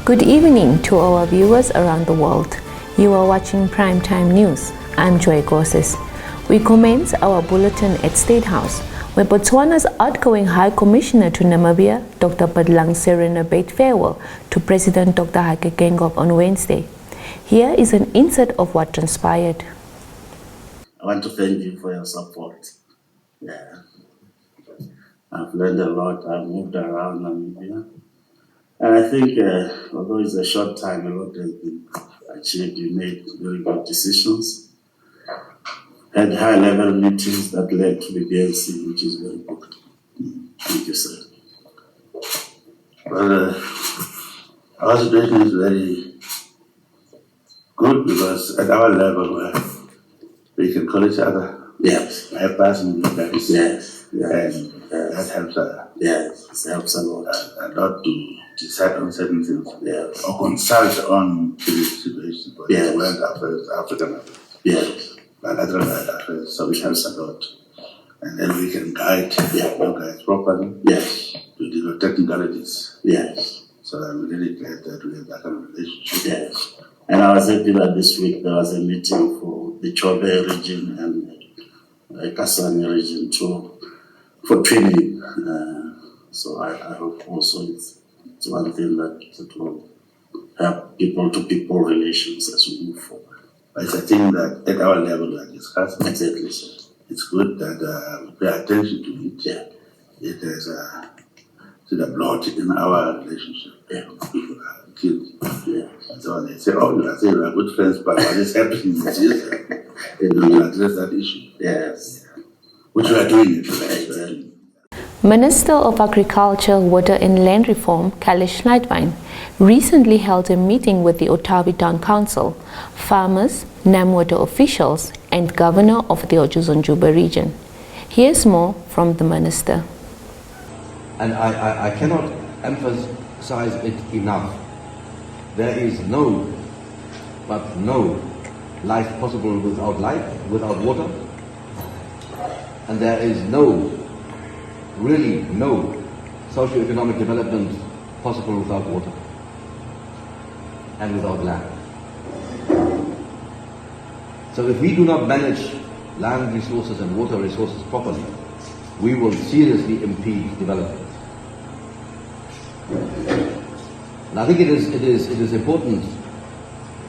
Good evening to our viewers around the world. You are watching Primetime News. I'm Joy Gosses. We commence our bulletin at State House, where Botswana's outgoing High Commissioner to Namibia, Dr. Padlang Serena, bade farewell to President Dr. Hage Geingob on Wednesday. Here is an insert of what transpired. I want to thank you for your support. I've learned a lot. I've moved around Namibia. And I think, although it's a short time, a lot has been achieved. You made very good decisions. Had high-level meetings that led to the BLC, which is very good. Thank you, sir. Well, our situation is very good because at our level, we can call each other. Yes. I personally that is yes. And that helps. Yes, it helps a lot. Not to decide on certain things. Yes. Or consult on the situation. But yes. World affairs, African affairs. Yes. Bilateral affairs. So it helps a lot. And then we can guide you guys properly. Yes. To deal with technicalities. Yes. So I'm really glad that we have that kind of relationship. Yes. And I was happy that this week there was a meeting for the Chobe region and Kasane region too, for training. So I hope also it's one thing that will help people-to-people relations as we move forward. It's a thing that at our level we are discussing. Exactly, sir. It's good that we pay attention to it. Yeah. It is the blood in our relationship. Yeah. People are killed. Yeah. And so they say, oh, you are saying we are good friends, but what is happening is this. They will address that issue. Yes. Yeah. Which we are doing it. Exactly. Minister of Agriculture, Water and Land Reform, Kalish Schneidwein, recently held a meeting with the Otavi Town Council, farmers, NamWater officials, and Governor of the Otjozondjuba region. Here's more from the minister. And I cannot emphasize it enough. There is no life possible without water. And there is really no socio-economic development possible without water and without land. So if we do not manage land resources and water resources properly, we will seriously impede development. And I think it is important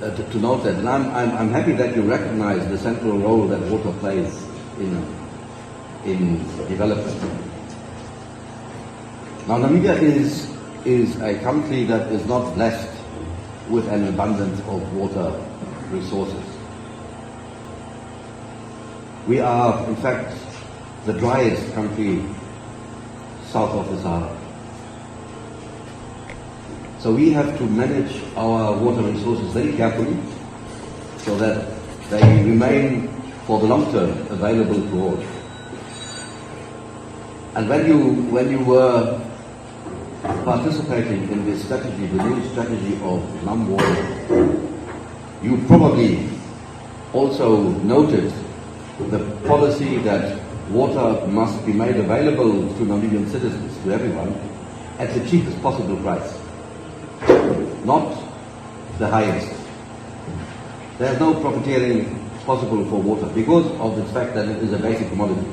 to note that, and I'm happy that you recognize the central role that water plays in development. Now, Namibia is a country that is not blessed with an abundance of water resources. We are, in fact, the driest country south of the Sahara. So we have to manage our water resources very carefully so that they remain for the long term available to all. And when you were participating in this strategy, the new strategy of NamWater, you probably also noted the policy that water must be made available to Namibian citizens, to everyone, at the cheapest possible price, not the highest. There is no profiteering possible for water because of the fact that it is a basic commodity.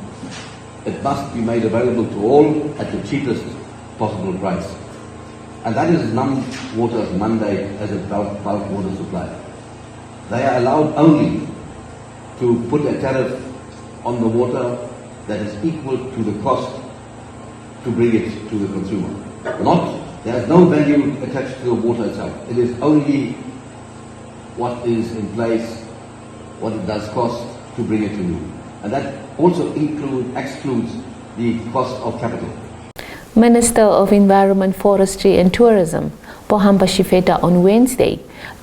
It must be made available to all at the cheapest possible price. And that is NamWater's mandate as a bulk water supplier. They are allowed only to put a tariff on the water that is equal to the cost to bring it to the consumer. There is no value attached to the water itself. It is only what is in place, what it does cost to bring it to you. And that also excludes the cost of capital. Minister of Environment, Forestry and Tourism, Pohamba Shifeta, on Wednesday,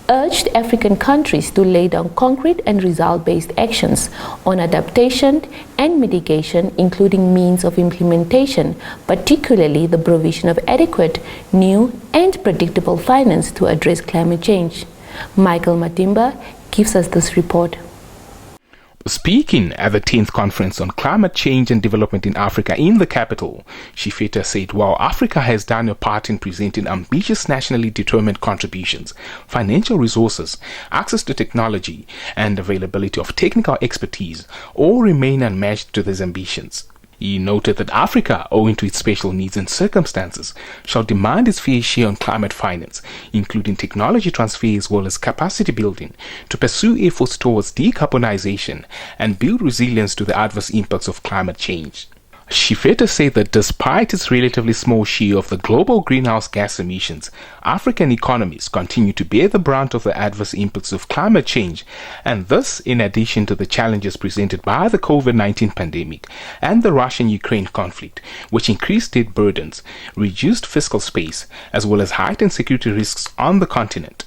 urged African countries to lay down concrete and result-based actions on adaptation and mitigation, including means of implementation, particularly the provision of adequate, new and predictable finance to address climate change. Michael Matimba gives us this report. Speaking at the 10th Conference on Climate Change and Development in Africa in the capital, Shifeta said while Africa has done a part in presenting ambitious nationally determined contributions, financial resources, access to technology, and availability of technical expertise all remain unmatched to these ambitions. He noted that Africa, owing to its special needs and circumstances, shall demand its fair share on climate finance, including technology transfer as well as capacity building, to pursue efforts towards decarbonization and build resilience to the adverse impacts of climate change. Shifeta said that despite its relatively small share of the global greenhouse gas emissions, African economies continue to bear the brunt of the adverse impacts of climate change, and this in addition to the challenges presented by the COVID-19 pandemic and the Russian-Ukraine conflict, which increased debt burdens, reduced fiscal space, as well as heightened security risks on the continent.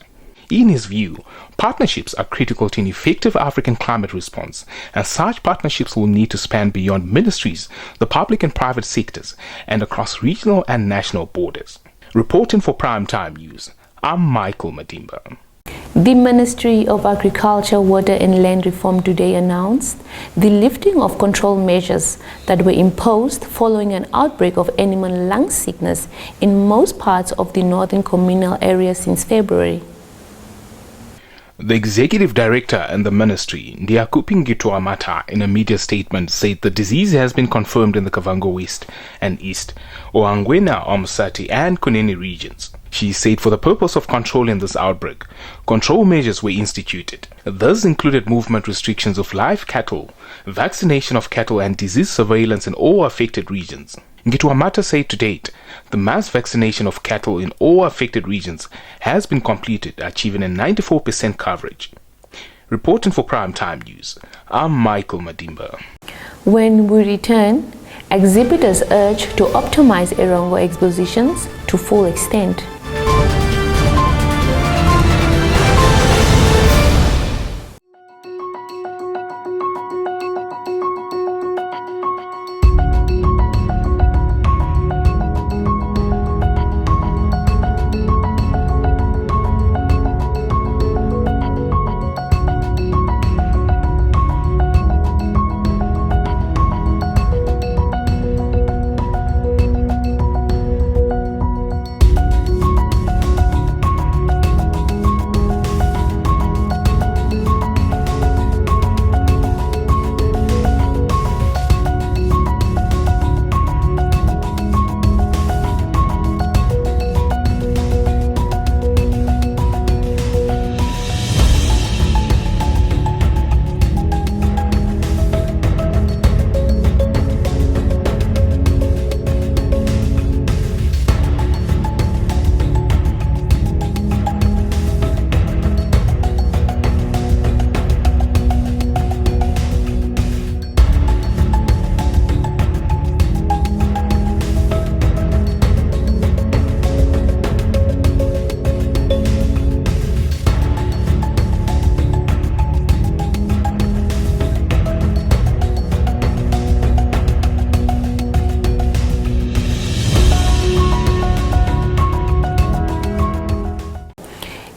In his view, partnerships are critical to an effective African climate response, and such partnerships will need to span beyond ministries, the public and private sectors, and across regional and national borders. Reporting for Primetime News, I'm Michael Madimba. The Ministry of Agriculture, Water and Land Reform today announced the lifting of control measures that were imposed following an outbreak of animal lung sickness in most parts of the northern communal area since February. The executive director in the ministry, Ndiakuphi Ngitoamata, in a media statement said the disease has been confirmed in the Kavango West and East, Oangwena, Omsati and Kunene regions. She said for the purpose of controlling this outbreak, control measures were instituted. These included movement restrictions of live cattle, vaccination of cattle and disease surveillance in all affected regions. Ngitoamata said to date, the mass vaccination of cattle in all affected regions has been completed, achieving a 94% coverage. Reporting for Primetime News, I'm Michael Madimba. When we return, exhibitors urge to optimize Erongo expositions to full extent.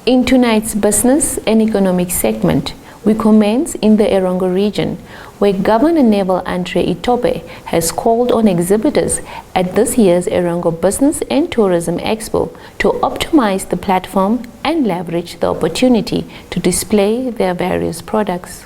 In tonight's business and economic segment, we commence in the Erongo region, where Governor Neville Andre Itope has called on exhibitors at this year's Erongo Business and Tourism Expo to optimize the platform and leverage the opportunity to display their various products.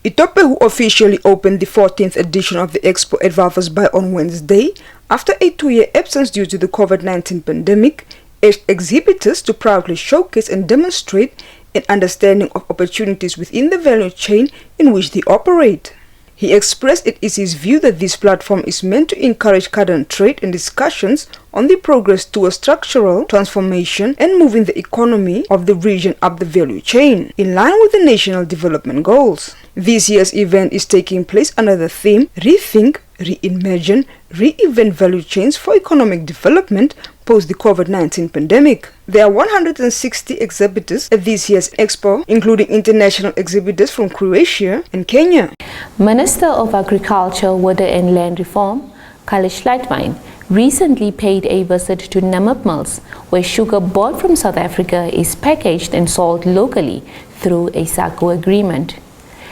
Itope, who officially opened the 14th edition of the Expo at Walvis Bay on Wednesday, after a 2-year absence due to the COVID-19 pandemic, urged exhibitors to proudly showcase and demonstrate an understanding of opportunities within the value chain in which they operate. He expressed it is his view that this platform is meant to encourage current trade and discussions on the progress towards structural transformation and moving the economy of the region up the value chain, in line with the national development goals. This year's event is taking place under the theme Rethink, Reimagine, Re-invent Value Chains for Economic Development post the COVID-19 pandemic. There are 160 exhibitors at this year's expo, including international exhibitors from Croatia and Kenya. Minister of Agriculture, Water and Land Reform, Kalish Leitwein, recently paid a visit to Namib Mills, where sugar bought from South Africa is packaged and sold locally through a SACCO agreement.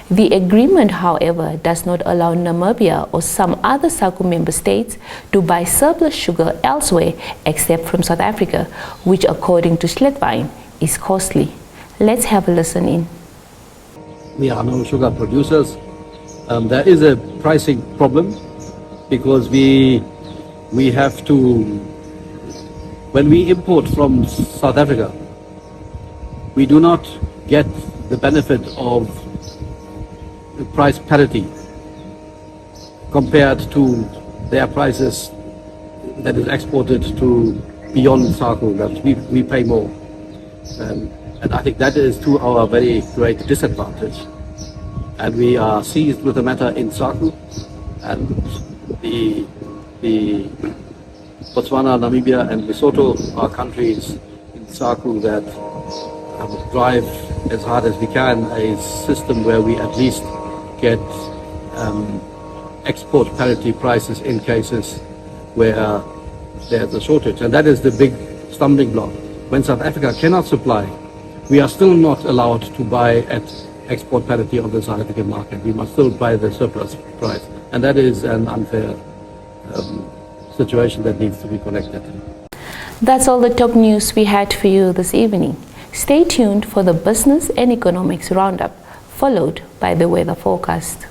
The agreement, however, does not allow Namibia or some other SACU member states to buy surplus sugar elsewhere except from South Africa, which according to Schlettwein is costly. Let's have a listen in. We are no sugar producers. There is a pricing problem because we have to, when we import from South Africa, we do not get the benefit of the price parity compared to their prices that is exported to beyond SACU, that we pay more. And I think that is to our very great disadvantage. And we are seized with the matter in SACU, and the Botswana, Namibia and Lesotho are countries in SACU that drive as hard as we can a system where we at least get export parity prices in cases where there's a shortage. And that is the big stumbling block. When South Africa cannot supply, we are still not allowed to buy at export parity on the South African market. We must still buy the surplus price. And that is an unfair situation that needs to be corrected. That's all the top news we had for you this evening. Stay tuned for the Business and Economics Roundup, followed by the weather forecast.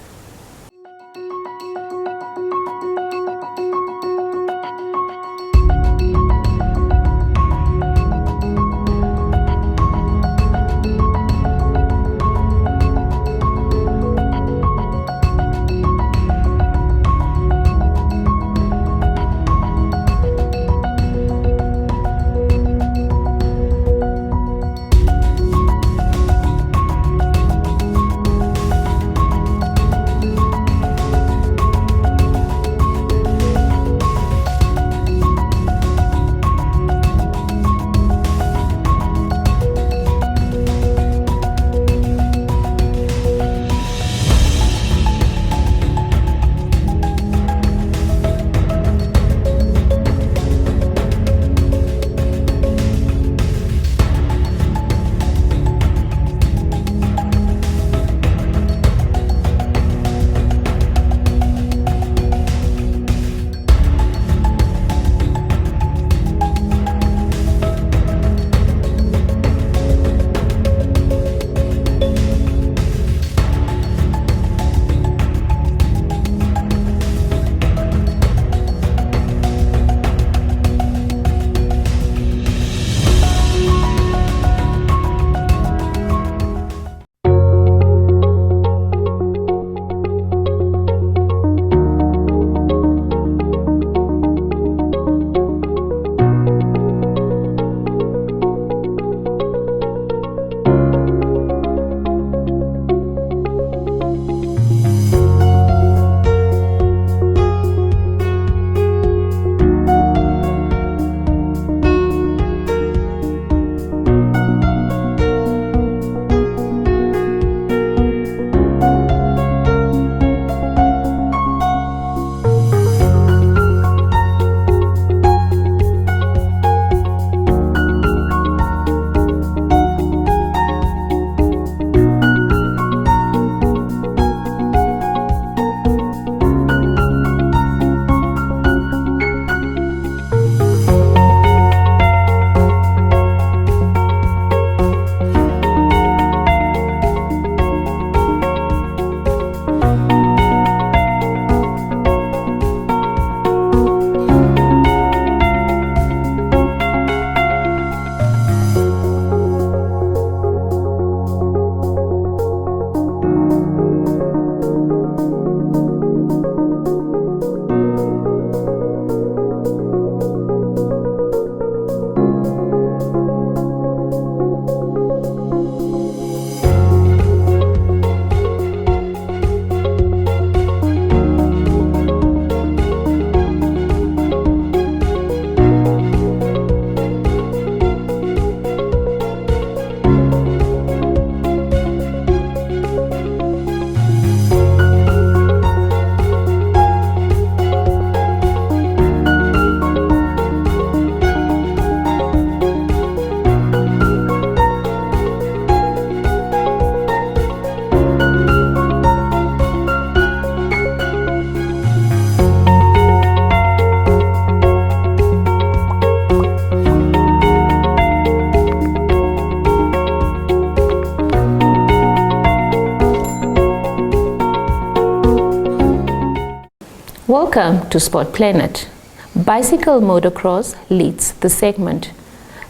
Welcome to Sport Planet. Bicycle motocross leads the segment.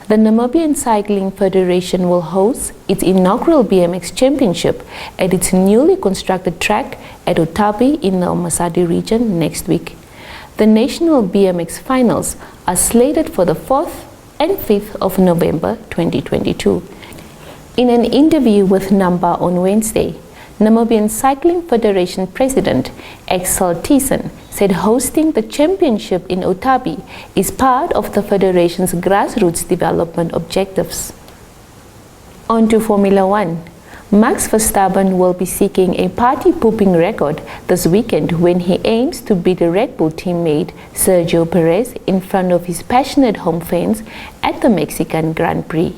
The Namibian Cycling Federation will host its inaugural BMX Championship at its newly constructed track at Otapi in the Omasadi region next week. The national BMX finals are slated for the 4th and 5th of November 2022. In an interview with Namba on Wednesday, Namibian Cycling Federation President Axel Thiessen said hosting the championship in Otapi is part of the federation's grassroots development objectives. On to Formula One. Max Verstappen will be seeking a party-pooping record this weekend when he aims to beat a Red Bull teammate Sergio Perez in front of his passionate home fans at the Mexican Grand Prix.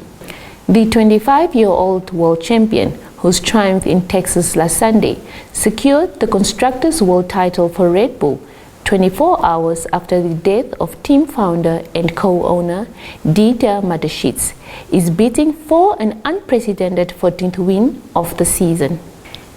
The 25-year-old world champion, whose triumph in Texas last Sunday secured the Constructors' World title for Red Bull 24 hours after the death of team founder and co-owner Dieter Mateschitz, is beating for an unprecedented 14th win of the season.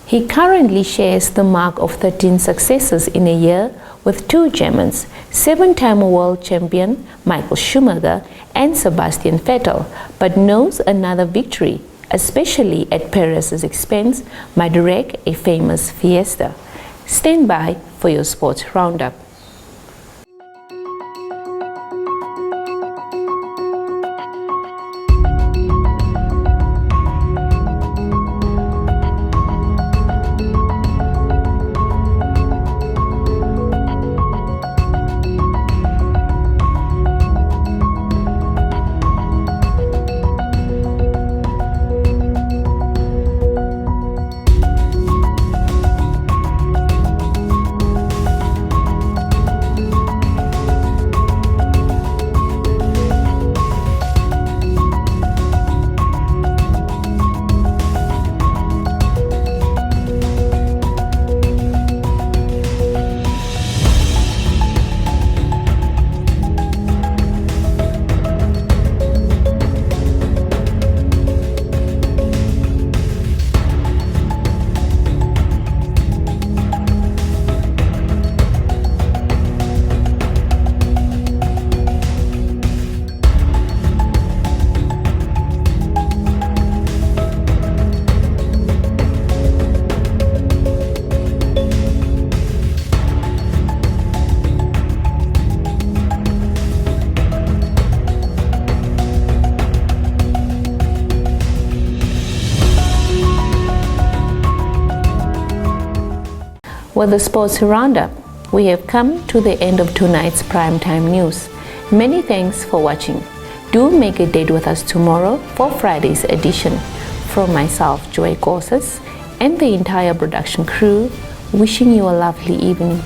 He currently shares the mark of 13 successes in a year with two Germans, 7-time world champion Michael Schumacher and Sebastian Vettel, but knows another victory, especially at Perez's expense, might wreck a famous Fiesta. Stand by for your sports roundup. With the sports roundup, we have come to the end of tonight's primetime news. Many thanks for watching. Do make a date with us tomorrow for Friday's edition. From myself, Joy Gorsuch, and the entire production crew, wishing you a lovely evening.